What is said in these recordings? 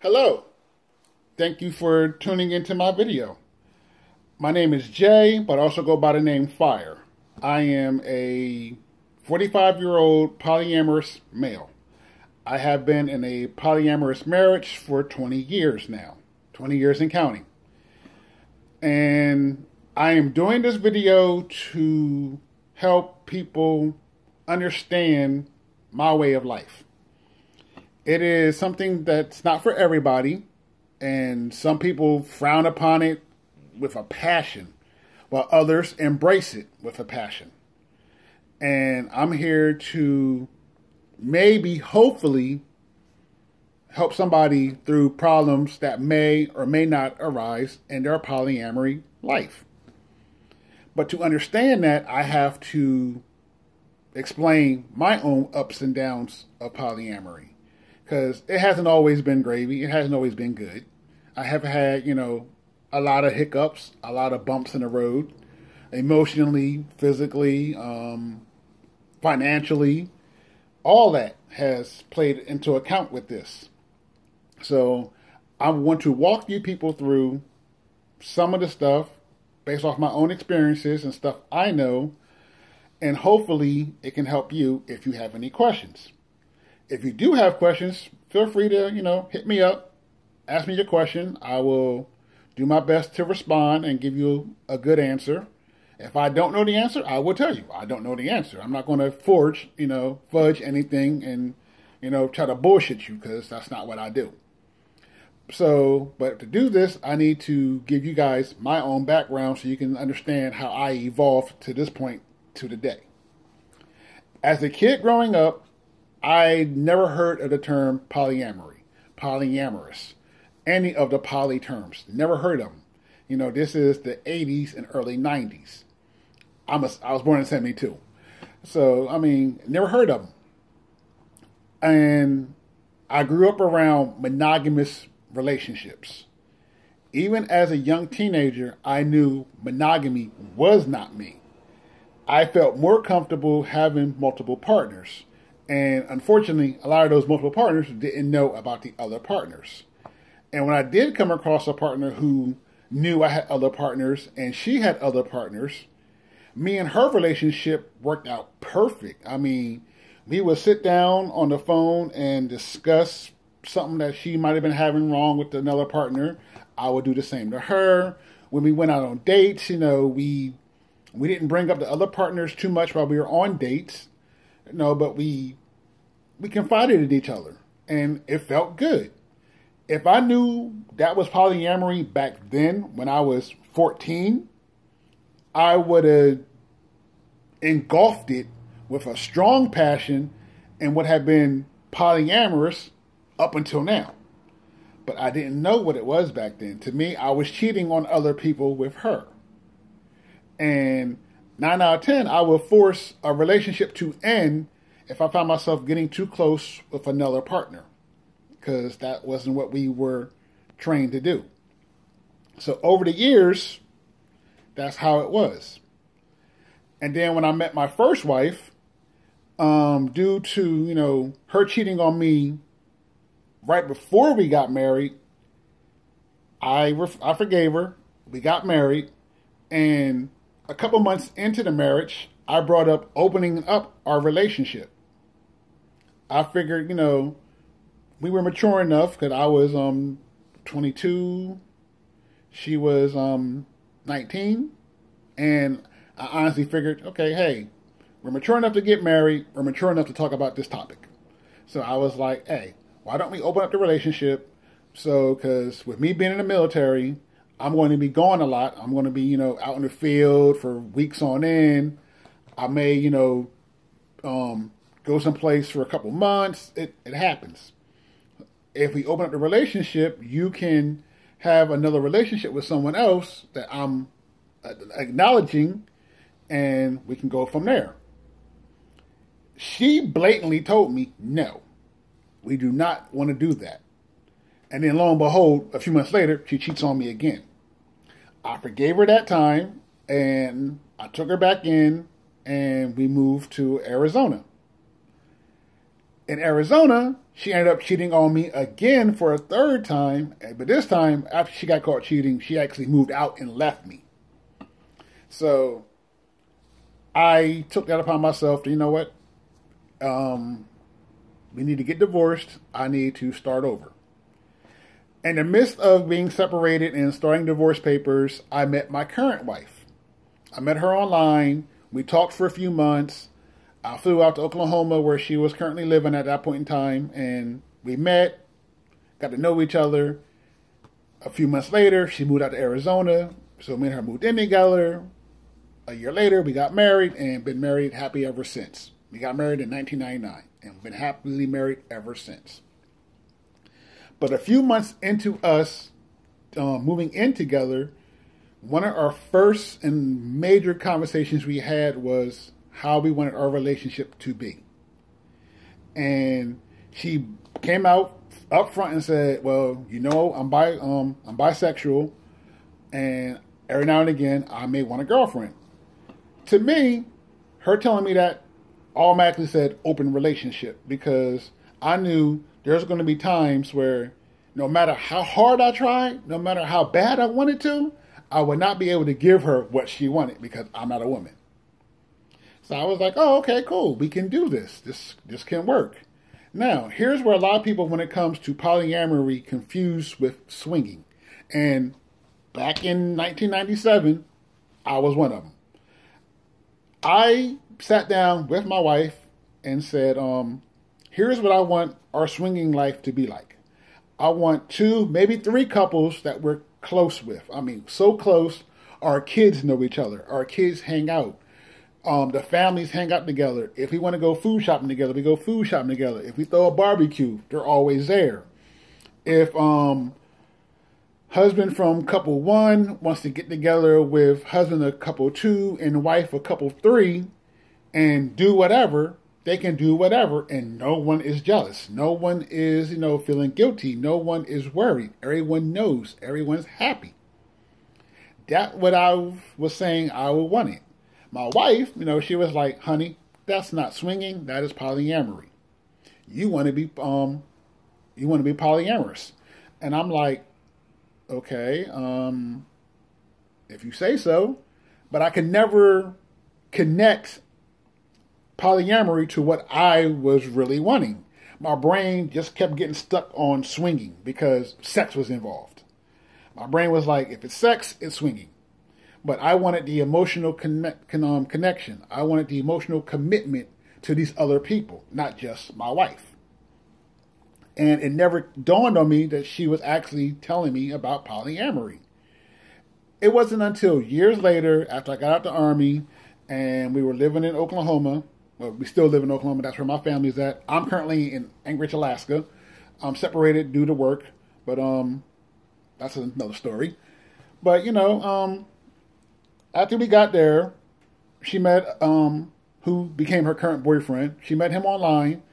Hello, thank you for tuning into my video. My name is Jay, but I also go by the name Fire. I am a 45-year-old polyamorous male. I have been in a polyamorous marriage for 20 years now, 20 years and counting. And I am doing this video to help people understand my way of life. It is something that's not for everybody, and some people frown upon it with a passion, while others embrace it with a passion. And I'm here to maybe, hopefully, help somebody through problems that may or may not arise in their polyamory life. But to understand that, I have to explain my own ups and downs of polyamory. Because it hasn't always been gravy. It hasn't always been good. I have had, a lot of hiccups, a lot of bumps in the road, emotionally, physically, financially. All that has played into account with this. So I want to walk you people through some of the stuff based off my own experiences and stuff I know. And hopefully it can help you if you have any questions. If you do have questions, feel free to, hit me up, ask me your question. I will do my best to respond and give you a good answer. If I don't know the answer, I will tell you I don't know the answer. I'm not going to fudge anything and, try to bullshit you, because that's not what I do. So, but to do this, I need to give you guys my own background so you can understand how I evolved to this point to today. As a kid growing up, I never heard of the term polyamory, polyamorous, any of the poly terms. Never heard of them. This is the 80s and early 90s. I was born in 72. So, never heard of them. And I grew up around monogamous relationships. Even as a young teenager, I knew monogamy was not me. I felt more comfortable having multiple partners. And unfortunately, a lot of those multiple partners didn't know about the other partners. And when I did come across a partner who knew I had other partners and she had other partners, me and her relationship worked out perfect. We would sit down on the phone and discuss something that she might have been having wrong with another partner. I would do the same to her. When we went out on dates, we didn't bring up the other partners too much while we were on dates. But we confided in each other, and it felt good. If I knew that was polyamory back then, when I was 14, I would have engulfed it with a strong passion and would have been polyamorous up until now. But I didn't know what it was back then. To me, I was cheating on other people with her. And 9 out of 10, I would force a relationship to end if I found myself getting too close with another partner, because that wasn't what we were trained to do. So over the years, that's how it was. And then when I met my first wife, due to, her cheating on me right before we got married, I forgave her. We got married, and a couple months into the marriage, I brought up opening up our relationship. I figured, we were mature enough, because I was 22, she was 19, and I honestly figured, okay, hey, we're mature enough to get married, we're mature enough to talk about this topic. So I was like, hey, why don't we open up the relationship? So, because with me being in the military, I'm going to be gone a lot. I'm going to be, out in the field for weeks on end. I may, go someplace for a couple months. It happens. If we open up the relationship, you can have another relationship with someone else that I'm acknowledging, and we can go from there. She blatantly told me, no, we do not want to do that. And then lo and behold, a few months later, she cheats on me again. I forgave her that time, and I took her back in, and we moved to Arizona. In Arizona, she ended up cheating on me again for a third time. But this time, after she got caught cheating, she actually moved out and left me. So I took that upon myself to, you know what? We need to get divorced. I need to start over. In the midst of being separated and starting divorce papers, I met my current wife. I met her online. We talked for a few months. I flew out to Oklahoma, where she was currently living at that point in time, and we met, got to know each other. A few months later, she moved out to Arizona, so me and her moved in together. A year later, we got married and been married happy ever since. We got married in 1999, and we've been happily married ever since. But a few months into us moving in together, one of our first and major conversations we had was how we wanted our relationship to be. And she came out up front and said, well, you know, I'm bisexual, and every now and again I may want a girlfriend. To me, her telling me that automatically said open relationship, because I knew there's going to be times where no matter how hard I tried, no matter how bad I wanted to, I would not be able to give her what she wanted because I'm not a woman. So I was like, oh, okay, cool. We can do this. This can work. Now, here's where a lot of people, when it comes to polyamory, confuse with swinging. And back in 1997, I was one of them. I sat down with my wife and said, here's what I want our swinging life to be like. I want 2, maybe 3 couples that we're close with. I mean, so close, our kids know each other. Our kids hang out. The families hang out together. If we want to go food shopping together, we go food shopping together. If we throw a barbecue, they're always there. If husband from couple 1 wants to get together with husband of couple 2 and wife of couple 3 and do whatever, they can do whatever, and no one is jealous. No one is, feeling guilty. No one is worried. Everyone knows. Everyone's happy. That's what I was saying I would want it. My wife, she was like, honey, that's not swinging. That is polyamory. You want to be polyamorous. And I'm like, okay, if you say so. But I could never connect polyamory to what I was really wanting. My brain just kept getting stuck on swinging because sex was involved. My brain was like, if it's sex, it's swinging. But I wanted the emotional connection. I wanted the emotional commitment to these other people, not just my wife. And it never dawned on me that she was actually telling me about polyamory. It wasn't until years later, after I got out the Army and we were living in Oklahoma. Well, we still live in Oklahoma. That's where my family's at. I'm currently in Anchorage, Alaska. I'm separated due to work, but that's another story. But, after we got there, she met who became her current boyfriend. She met him online.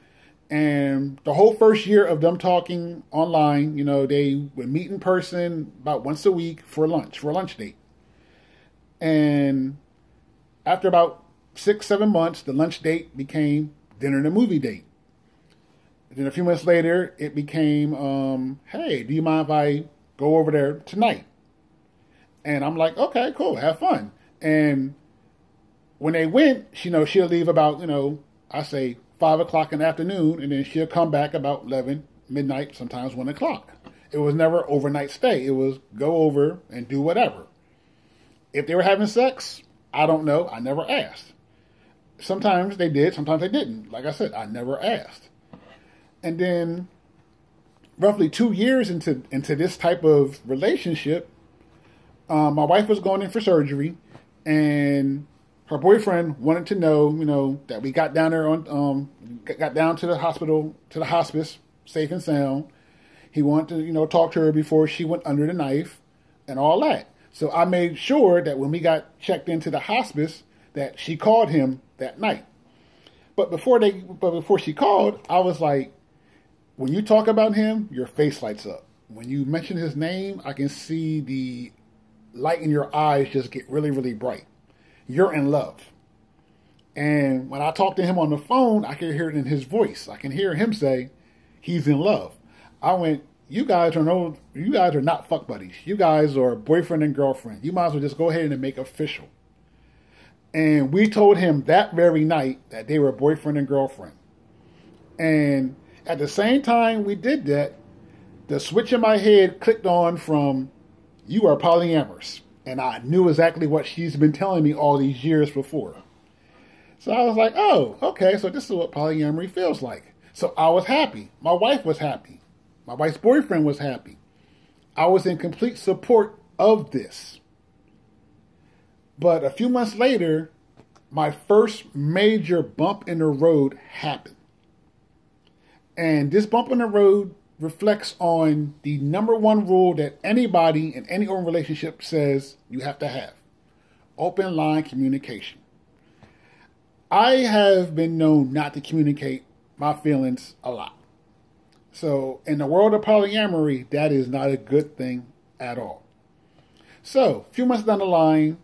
And the whole first year of them talking online, they would meet in person about once a week for a lunch date. And after about 6-7 months, the lunch date became dinner and a movie date. Then a few months later, it became, hey, do you mind if I go over there tonight? And I'm like, okay, cool, have fun. And when they went, she'll leave about, I say 5 o'clock in the afternoon, and then she'll come back about 11, midnight, sometimes 1 o'clock. It was never overnight stay. It was go over and do whatever. If they were having sex, I don't know. I never asked. Sometimes they did, sometimes they didn't. Like I said, I never asked. And then roughly 2 years into this type of relationship, my wife was going in for surgery, and her boyfriend wanted to know, that we got down there got down to the hospital, to the hospice, safe and sound. He wanted to, talk to her before she went under the knife and all that. So I made sure that when we got checked into the hospice, that she called him that night. But before she called, I was like, when you talk about him, your face lights up. When you mention his name, I can see the light in your eyes just get really, really bright. You're in love. And when I talk to him on the phone, I can hear it in his voice. I can hear him say he's in love. I went, you guys are not fuck buddies. You guys are boyfriend and girlfriend. You might as well just go ahead and make it official. And we told him that very night that they were boyfriend and girlfriend. And at the same time we did that, the switch in my head clicked on from, you are polyamorous. And I knew exactly what she's been telling me all these years before. So I was like, oh, okay, so this is what polyamory feels like. So I was happy. My wife was happy. My wife's boyfriend was happy. I was in complete support of this. But a few months later, my first major bump in the road happened. And this bump in the road reflects on the number one rule that anybody in any open relationship says you have to have. Open line communication. I have been known not to communicate my feelings a lot. So in the world of polyamory, that is not a good thing at all. So a few months down the line,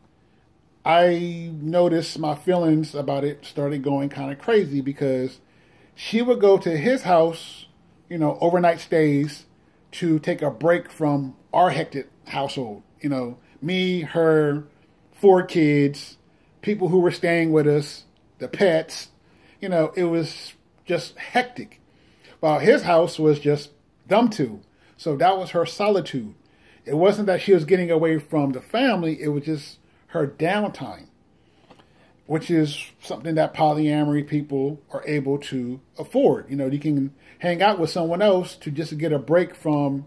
I noticed my feelings about it started going kind of crazy because she would go to his house, overnight stays to take a break from our hectic household. Me, her, 4 kids, people who were staying with us, the pets. It was just hectic. While his house was just them two. So that was her solitude. It wasn't that she was getting away from the family. It was just her downtime, which is something that polyamory people are able to afford. You can hang out with someone else to just get a break from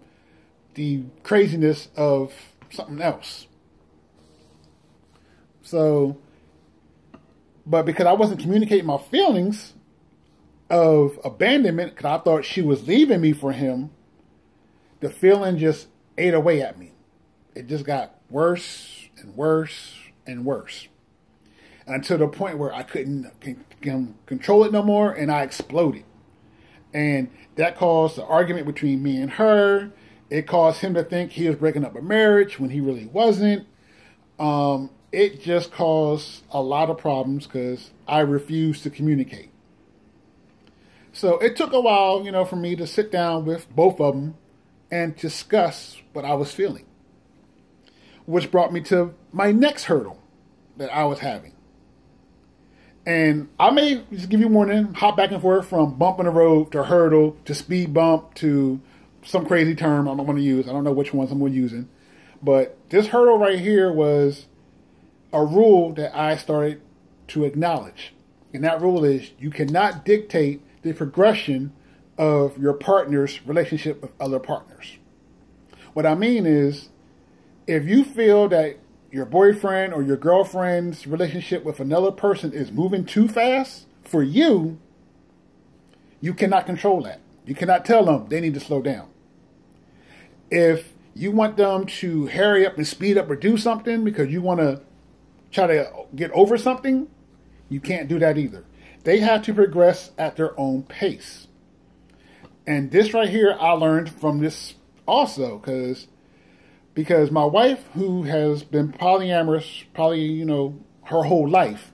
the craziness of something else. So, but because I wasn't communicating my feelings of abandonment, because I thought she was leaving me for him, the feeling just ate away at me. It just got worse and worse and worse. Until the point where I couldn't control it no more, and I exploded. And that caused an argument between me and her. It caused him to think he was breaking up a marriage when he really wasn't. It just caused a lot of problems because I refused to communicate. So it took a while, for me to sit down with both of them and discuss what I was feeling. Which brought me to my next hurdle that I was having. And I may just give you warning, hop back and forth from bump in the road to hurdle to speed bump to some crazy term I don't want to use. I don't know which ones I'm going to be using. But this hurdle right here was a rule that I started to acknowledge. And that rule is you cannot dictate the progression of your partner's relationship with other partners. What I mean is, if you feel that your boyfriend or your girlfriend's relationship with another person is moving too fast for you, you cannot control that. You cannot tell them they need to slow down. If you want them to hurry up and speed up or do something because you want to try to get over something, you can't do that either. They have to progress at their own pace. And this right here, I learned from this also because my wife, who has been polyamorous probably, her whole life,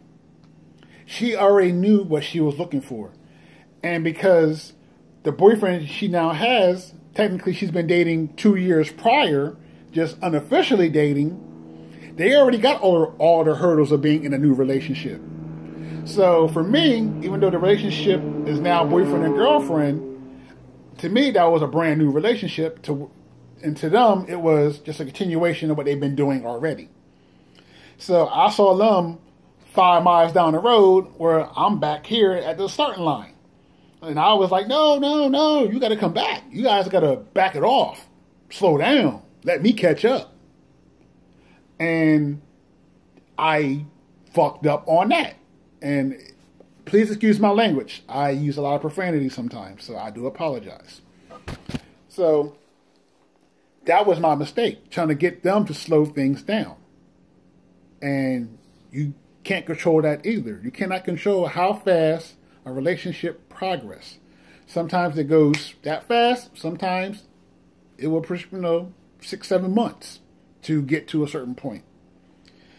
she already knew what she was looking for. And because the boyfriend she now has, technically she's been dating 2 years prior, just unofficially dating, they already got all the hurdles of being in a new relationship. So for me, even though the relationship is now boyfriend and girlfriend, to me that was a brand new relationship. And to them, it was just a continuation of what they've been doing already. So I saw them 5 miles down the road where I'm back here at the starting line. And I was like, no, you got to come back. You guys got to back it off. Slow down. Let me catch up. And I fucked up on that. And please excuse my language. I use a lot of profanity sometimes, so I do apologize. So that was my mistake, trying to get them to slow things down. And you can't control that either. You cannot control how fast a relationship progresses. Sometimes it goes that fast. Sometimes it will push, 6-7 months to get to a certain point.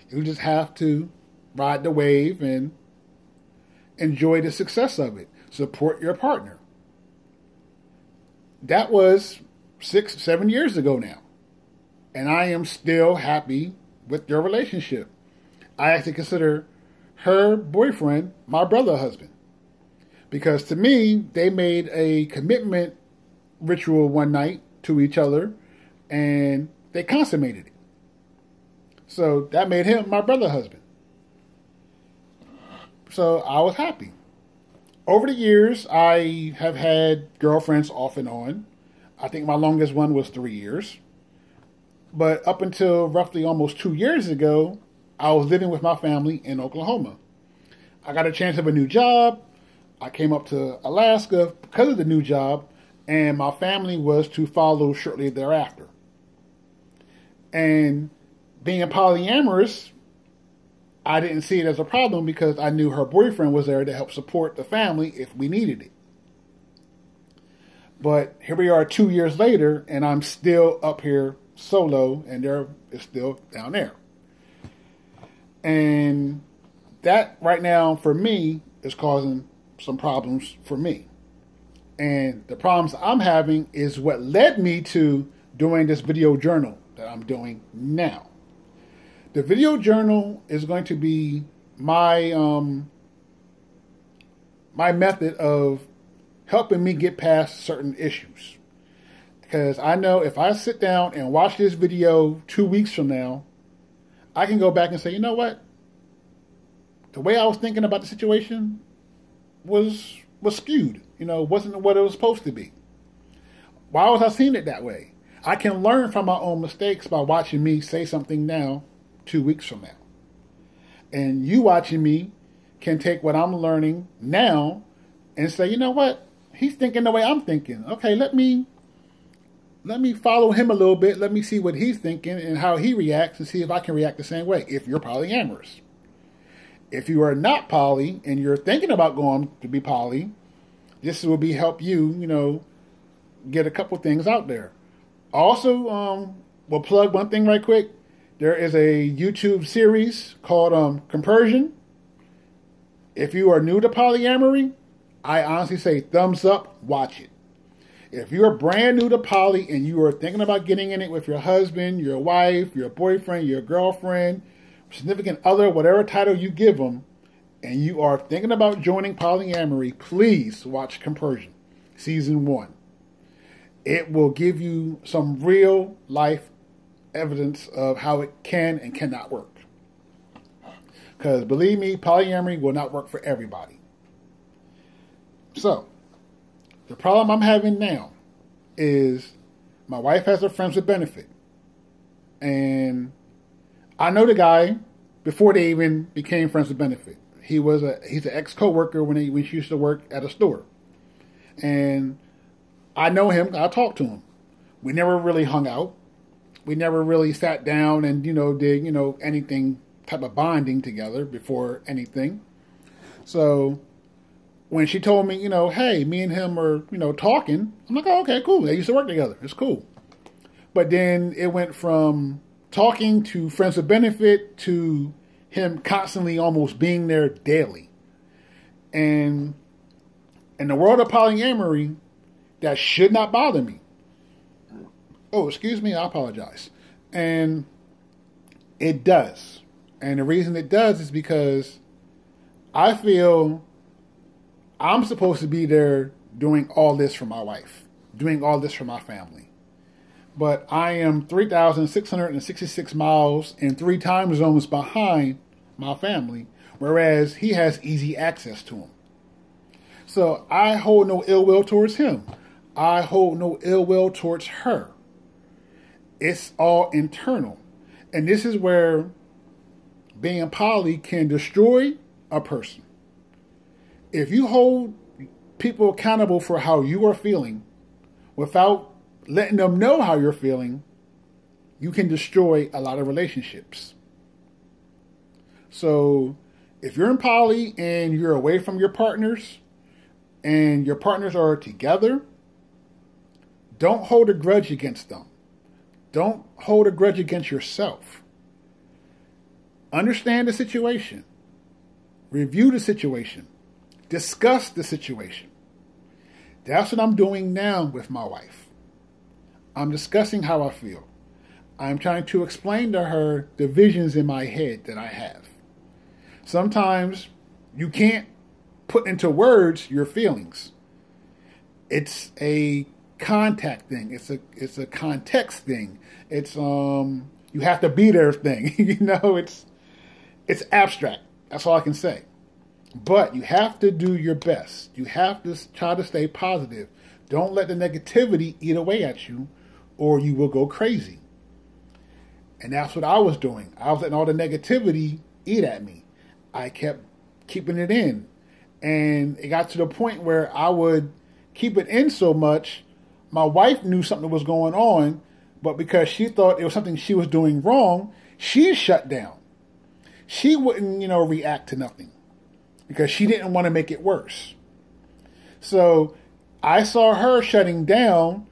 You just have to ride the wave and enjoy the success of it. Support your partner. That was 6, 7 years ago now. And I am still happy with their relationship. I actually consider her boyfriend my brother husband. Because to me, they made a commitment ritual one night to each other and they consummated it. So that made him my brother husband. So I was happy. Over the years, I have had girlfriends off and on. I think my longest one was 3 years. But up until roughly almost 2 years ago, I was living with my family in Oklahoma. I got a chance of a new job. I came up to Alaska because of the new job, and my family was to follow shortly thereafter. And being polyamorous, I didn't see it as a problem because I knew her boyfriend was there to help support the family if we needed it. But here we are 2 years later, and I'm still up here solo, and they're still down there. And that right now for me is causing some problems for me. And the problems I'm having is what led me to doing this video journal that I'm doing now. The video journal is going to be my my method of helping me get past certain issues. Because I know if I sit down and watch this video 2 weeks from now, I can go back and say, you know what? The way I was thinking about the situation was skewed. Wasn't what it was supposed to be. Why was I seeing it that way? I can learn from my own mistakes by watching me say something now 2 weeks from now. And you watching me can take what I'm learning now and say, you know what? He's thinking the way I'm thinking. Okay, let me follow him a little bit. Let me see what he's thinking and how he reacts and see if I can react the same way if you're polyamorous. If you are not poly and you're thinking about going to be poly, this will help you, get a couple things out there. Also, we'll plug one thing right quick. There is a YouTube series called Compersion. If you are new to polyamory, I honestly say thumbs up, watch it. If you're brand new to poly and you are thinking about getting in it with your husband, your wife, your boyfriend, your girlfriend, significant other, whatever title you give them, and you are thinking about joining polyamory, please watch Compersion, Season 1. It will give you some real life evidence of how it can and cannot work. Because believe me, polyamory will not work for everybody. So, the problem I'm having now is my wife has a friends with benefit. And I know the guy before they even became friends with benefit. He's an ex-coworker when she used to work at a store. And I know him. I talked to him. We never really hung out. We never really sat down and, did, anything type of bonding together before anything. So when she told me, hey, me and him are, talking, I'm like, oh, okay, cool. They used to work together. It's cool. But then it went from talking to friends with benefit to him constantly almost being there daily. And in the world of polyamory, that should not bother me. Oh, excuse me, I apologize. And it does. And the reason it does is because I feel I'm supposed to be there doing all this for my wife, doing all this for my family. But I am 3,666 miles and 3 time zones behind my family, whereas he has easy access to them. So I hold no ill will towards him. I hold no ill will towards her. It's all internal. And this is where being poly can destroy a person. If you hold people accountable for how you are feeling without letting them know how you're feeling, you can destroy a lot of relationships. So if you're in poly and you're away from your partners and your partners are together, don't hold a grudge against them. Don't hold a grudge against yourself. Understand the situation. Review the situation. discuss the situation. That's what I'm doing now with my wife. I'm discussing how I feel. I'm trying to explain to her the visions in my head that I have. Sometimes you can't put into words your feelings. It's a contact thing. It's a context thing. It's you have to be there thing. It's abstract. That's all I can say. But you have to do your best. You have to try to stay positive. Don't let the negativity eat away at you, or you will go crazy. And that's what I was doing. I was letting all the negativity eat at me. I kept keeping it in. And it got to the point where I would keep it in so much, my wife knew something was going on, but because she thought it was something she was doing wrong, she shut down. She wouldn't, react to nothing because she didn't want to make it worse. So I saw her shutting down,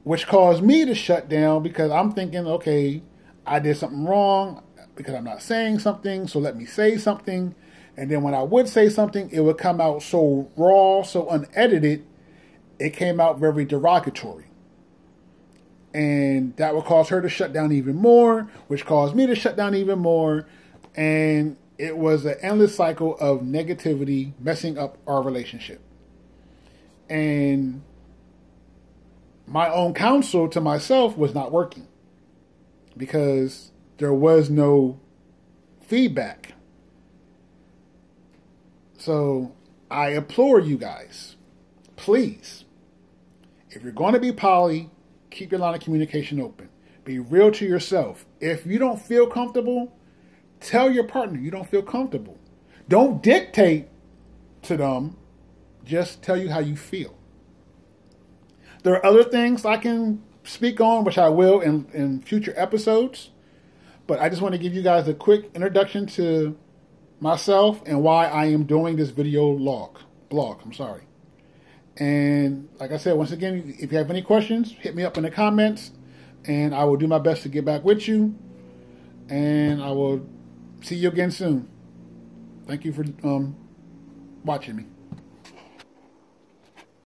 which caused me to shut down because I'm thinking, okay, I did something wrong because I'm not saying something, so let me say something. And then when I would say something, it would come out so raw, so unedited, it came out very derogatory. And that would cause her to shut down even more, which caused me to shut down even more. And it was an endless cycle of negativity messing up our relationship. And my own counsel to myself was not working because there was no feedback. So I implore you guys, please, if you're going to be poly, keep your line of communication open. Be real to yourself. If you don't feel comfortable, tell your partner you don't feel comfortable. Don't dictate to them. Just tell you how you feel. There are other things I can speak on, which I will in future episodes. But I just want to give you guys a quick introduction to myself and why I am doing this video blog. And like I said, once again, if you have any questions, hit me up in the comments and I will do my best to get back with you. And I will see you again soon. Thank you for watching me.